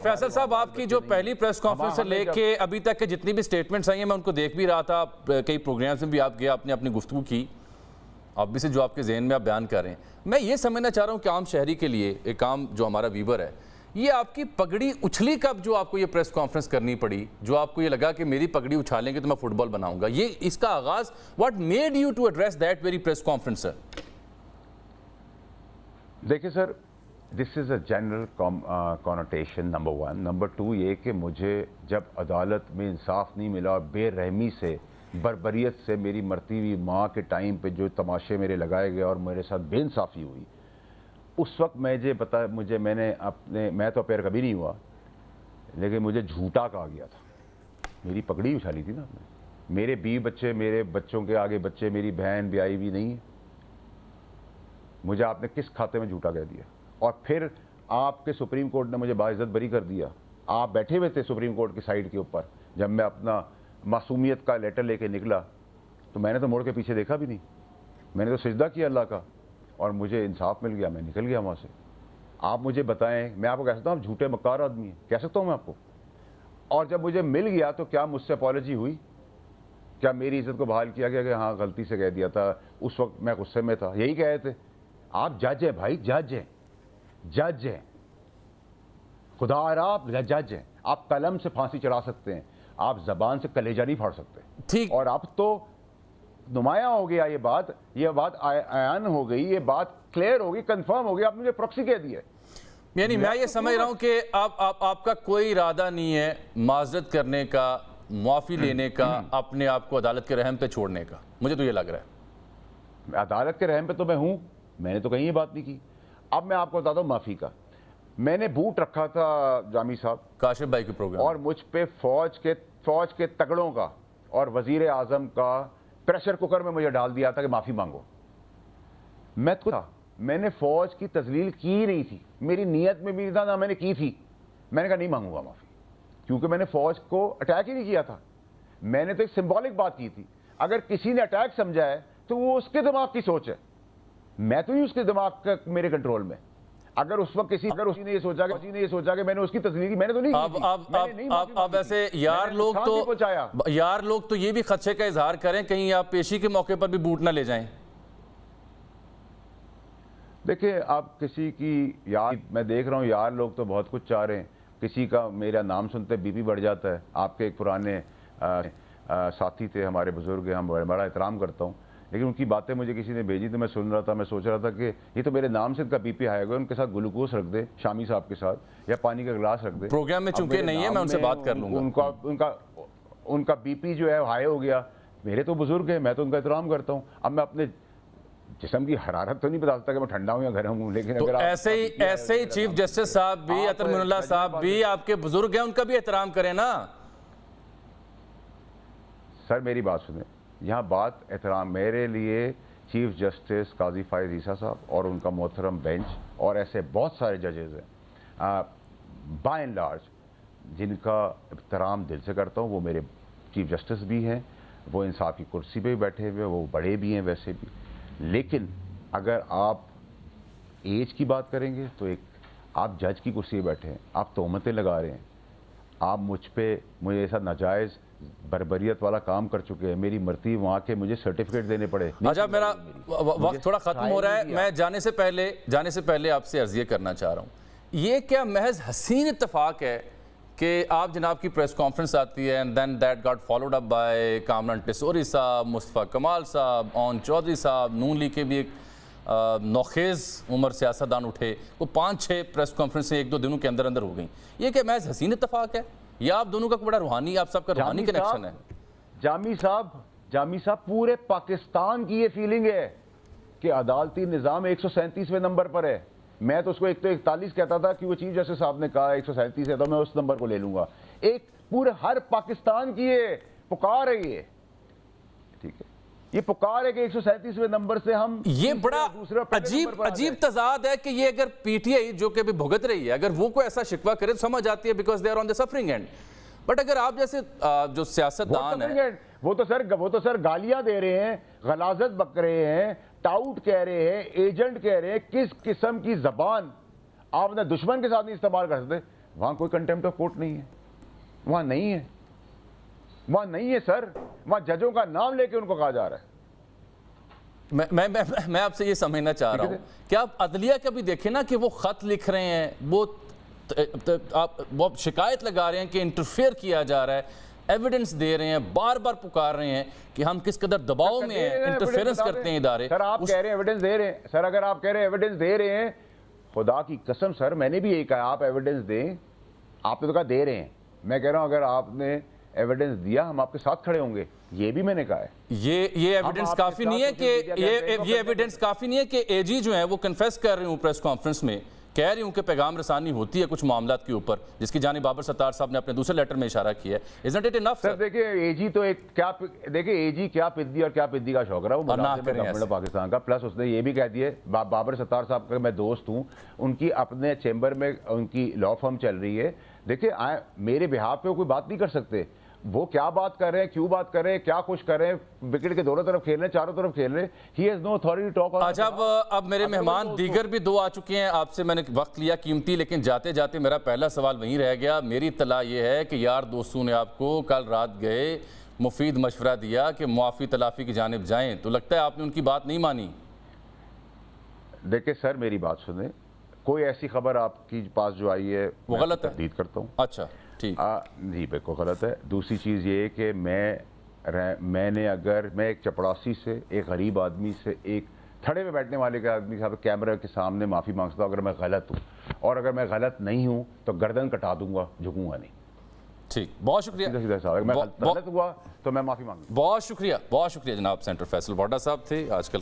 फैसल साहब, आपकी जो पहली प्रेस कॉन्फ्रेंस से लेके अभी तक के जितनी भी स्टेटमेंट्स आई हैं, मैं उनको देख भी रहा था, कई प्रोग्राम्स में भी आप गए, आपने अपनी गुफ्तगू की, ऑब्वियसली से जो आपके जहन में आप बयान कर रहे हैं। मैं ये समझना चाह रहा हूँ कि आम शहरी के लिए, एक आम जो हमारा व्यूवर है, ये आपकी पगड़ी उछली कब, जो आपको ये प्रेस कॉन्फ्रेंस करनी पड़ी, जो आपको ये लगा कि मेरी पगड़ी उछालेंगे तो मैं फुटबॉल बनाऊंगा, ये इसका आगाज, what made you to address that very press conference sir? देखिए sir, this is a general connotation, number one. Number two ये कि मुझे जब अदालत में इंसाफ नहीं मिला और बेरहमी से, बर्बरियत से मेरी मरती हुई माँ के टाइम पे जो तमाशे मेरे लगाए गए और मेरे साथ बेइंसाफ़ी हुई, उस वक्त मैं तो अपेयर कभी नहीं हुआ, लेकिन मुझे झूठा कहा गया था। मेरी पगड़ी उछाली थी ना आपने। मेरे बीवी बच्चे, मेरे बच्चों के आगे बच्चे, मेरी बहन ब्याही भी नहीं है। मुझे आपने किस खाते में झूठा कह दिया? और फिर आपके सुप्रीम कोर्ट ने मुझे बाइज्जत बरी कर दिया। आप बैठे हुए थे सुप्रीम कोर्ट की साइड के ऊपर, जब मैं अपना मासूमियत का लेटर लेके निकला, तो मैंने तो मुड़ के पीछे देखा भी नहीं। मैंने तो सजदा किया अल्लाह का और मुझे इंसाफ मिल गया, मैं निकल गया वहाँ से। आप मुझे बताएं, मैं आपको कह सकता हूँ आप झूठे मक्कार आदमी हैं, कह सकता हूँ मैं आपको। और जब मुझे मिल गया तो क्या मुझसे अपॉलॉजी हुई? क्या मेरी इज्जत को बहाल किया गया कि हाँ गलती से कह दिया था, उस वक्त मैं गुस्से में था? यही कहे थे। आप जज हैं भाई, जज हैं, जज हैं, खुदा आप जज हैं। आप कलम से फांसी चढ़ा सकते हैं, आप जबान से कलेजा नहीं फाड़ सकते। ठीक। और अब तो नुमाया हो गया ये बात आयान हो गई, ये बात क्लियर हो गई, कंफर्म हो गई। आपने मुझे प्रॉक्सी कह दी है। यानी मैं ये समझ रहा हूं कि आपका कोई इरादा नहीं है माजरत करने का, माफी लेने का, अपने आप को अदालत के रहम पे छोड़ने का। मुझे तो ये लग रहा है अदालत के रहम पे तो मैं हूं, मैंने तो कहीं ये बात नहीं की। अब मैं आपको बताता हूं माफी का। मैंने बूट रखा था जामी साहब काशिफ भाई के प्रोग्राम, और मुझ पे फौज के तगड़ों का और वजीर आजम का प्रेशर कुकर में मुझे डाल दिया था कि माफी मांगो। मैंने फौज की तजलील की नहीं थी, मेरी नीयत में भी ना मैंने की थी। मैंने कहा नहीं मांगूंगा माफी, क्योंकि मैंने फौज को अटैक ही नहीं किया था। मैंने तो एक सिंबॉलिक बात की थी। अगर किसी ने अटैक समझा है तो वो उसके दिमाग की सोच है, मैं तो नहीं उसके दिमाग का मेरे कंट्रोल में। अगर उस वक्त किसी ने ये सोचा कि मैंने उसकी तस्वीर की, मैंने तो नहीं की। अब ऐसे यार लोग तो ये भी खदशे का इजहार करें कहीं आप पेशी के मौके पर भी बूट ना ले जाएं। देखिए, आप किसी की यार, मैं देख रहा हूँ यार लोग तो बहुत कुछ चाह रहे हैं। किसी का मेरा नाम सुनते बीपी बढ़ जाता है। आपके एक पुराने साथी थे, हमारे बुजुर्ग, हम बड़ा एहतराम करता हूँ, लेकिन उनकी बातें मुझे किसी ने भेजी तो मैं सुन रहा था। मैं सोच रहा था कि ये तो मेरे नाम से इनका बीपी हाई हो गया, उनके साथ ग्लूकोज रख दे शामी साहब के साथ, या पानी का गिलास रख दे। प्रोग्राम में चूंकि नहीं है, मैं उनसे बात कर लूंगा। उनका बीपी जो है हाई हो गया। मेरे तो बुजुर्ग है, मैं तो उनका एहतराम करता हूँ। अब मैं अपने जिस्म की हरारत तो नहीं बता सकता कि मैं ठंडा हूँ या गर्म हूँ, लेकिन तो अगर ऐसे ही चीफ जस्टिस साहब भी, अतर मिनुल्लाह साहब भी आपके बुजुर्ग हैं, उनका भी एहतराम करें ना। सर मेरी बात सुने, यहाँ बात एहतराम, मेरे लिए चीफ जस्टिस काजी फायद ईसा साहब और उनका मोहतरम बेंच और ऐसे बहुत सारे जजेज हैं बाय एंड लार्ज जिनका एहतराम दिल से करता हूँ। वो मेरे चीफ जस्टिस भी हैं, वो इंसाफ की कुर्सी पे भी बैठे हुए, वो बड़े भी हैं वैसे भी। लेकिन अगर आप एज की बात करेंगे तो एक आप जज की कुर्सी पे बैठे हैं, आप तोहमतें लगा रहे हैं, आप मुझे ऐसा नाजायज़ बर्बरियत वाला काम कर चुके हैं। मेरी मरती वहाँ के मुझे सर्टिफिकेट देने पड़े। अच्छा, मेरा वक्त थोड़ा ख़त्म हो रहा है। मैं जाने से पहले आपसे अर्ज़ ये करना चाह रहा हूँ, ये क्या महज हसीन इत्तफाक है कि आप जनाब की प्रेस कॉन्फ्रेंस आती है and then that got followed up by Kamran Tessori साहब, मुस्तफ़ा कमाल साहब, ओन चौधरी साहब, नून लीग के भी एक नौखेज़ उम्र सियासतदान उठे, वो 5-6 प्रेस कॉन्फ्रेंसें 1-2 दिनों के अंदर हो गई। ये क्या महज हसीन इत्तफाक है या आप दोनों का बड़ा रूहानी, आप सबका रूहानी कनेक्शन है? जामी साहब, पूरे पाकिस्तान की ये फीलिंग है कि अदालती निज़ाम 137वें नंबर पर है। मैं तो उसको 141 कहता था कि वो चीफ जस्टिस साहब ने कहा 137 है, तो मैं उस नंबर को ले लूंगा। एक पूरे हर पाकिस्तान की ये पुकार है, ये ठीक है, ये पुकार है कि 137वें नंबर से हम, ये बड़ा अजीब तजाद है कि ये अगर पीटीआई जो कि अभी भुगत रही है, अगर वो कोई ऐसा शिकवा करे तो समझ आती है, because they are on the suffering end. But अगर आप जैसे जो सियासतदान है, वो तो सर गालियां दे रहे हैं, गलाजत बक रहे हैं, टाउट कह रहे हैं, एजेंट कह रहे हैं। किस किस्म की जबान आप अपने दुश्मन के साथ नहीं इस्तेमाल कर सकते? وہاں کوئی کنٹیمپٹ آف کورٹ نہیں ہے, وہاں نہیں ہے, وہاں نہیں ہے سر. وہاں ججوں کا نام لے کے ان کو کہا جا رہا ہے. میں آپ سے یہ سمجھنا چاہ رہا ہوں کہ آپ عدلیہ کا بھی دیکھیں نا کہ وہ خط لکھ رہے ہیں, وہ شکایت لگا رہے ہیں کہ انٹرفیئر کیا جا رہا ہے, ایویڈنس دے رہے ہیں, بار بار پکار رہے ہیں کہ ہم کس قدر دباؤ میں ہیں, انٹرفیئرنس کرتے ہیں ادارے. سر آپ کہہ رہے ہیں ایویڈنس دے رہے ہیں, سر اگر آپ کہہ رہے ہیں ایویڈنس دے رہے ہیں, خدا کی قسم سر میں نے بھی یہی کہا آپ ایویڈنس دیں. آپ نے تو کہا دے رہے ہیں, میں کہہ رہا ہوں اگر آپ نے ایویڈنس دیا ہم آپ کے ساتھ کھڑے ہوں گے, یہ بھی میں نے کہا ہے. یہ ایویڈنس کافی نہیں ہے کہ یہ ایویڈنس کافی نہیں ہے کہ اے جی جو ہیں وہ کنفیس کر رہے ہوں پریس کانفرنس میں, کہہ رہی ہوں کہ پیغام رسانی ہوتی ہے کچھ معاملات کے اوپر, جس کی جانب بابر ستار صاحب نے اپنے دوسرے لیٹر میں اشارہ کیا ہے. Isn't it enough, سر دیکھیں اے جی تو ایک کیا دیکھیں اے جی کیا پدی اور کیا پدی کا شوق رہا, وہ گورنمنٹ پاکستان کا. پلس اس نے یہ بھی کہہ دیا, بابر ستار صاحب کا میں دوست ہوں, ان کی اپنے چیمبر میں ان کی لا فرم چل رہی ہے. دیکھیں میرے بہاف پہ کوئی بات نہیں کر سکتے, وہ کیا بات کر رہے ہیں, کیوں بات کر رہے ہیں, کیا کچھ کر رہے ہیں, وکٹ کے دونوں طرف کھیل رہے ہیں, چاروں طرف کھیل رہے ہیں. He has no authority to talk. اچھا اب میرے مہمان دیگر بھی دو آ چکے ہیں, آپ سے میں نے وقت لیا قیمتی, لیکن جاتے جاتے میرا پہلا سوال وہیں رہ گیا. میری اطلاع یہ ہے کہ یار دوستوں نے آپ کو کل رات گئے مفید مشورہ دیا کہ معافی تلافی کی جانب جائیں, تو لگتا ہے آپ نے ان کی بات نہیں مانی. دیکھیں سر میری بات سنیں, کوئی ایسی خبر آپ کی پاس جو آئی ہے وہ غلط ہے, تردید کرتا ہوں. اچھا ٹھیک, جی بالکل غلط ہے. دوسری چیز یہ ہے کہ میں نے اگر میں ایک چپڑاسی سے, ایک غریب آدمی سے, ایک تھڑے میں بیٹھنے والے کے آدمی سے کیمرے کے سامنے معافی مانگتا ہوں اگر میں غلط ہوں, اور اگر میں غلط نہیں ہوں تو گردن کٹا دوں گا, جھکوں گا نہیں. ٹھیک, بہت شکریہ. اگر میں غلط ہوا تو میں معافی مانگوں. بہت شکریہ جناب. سینٹر فیصل بوڈا صاحب تھے آج کل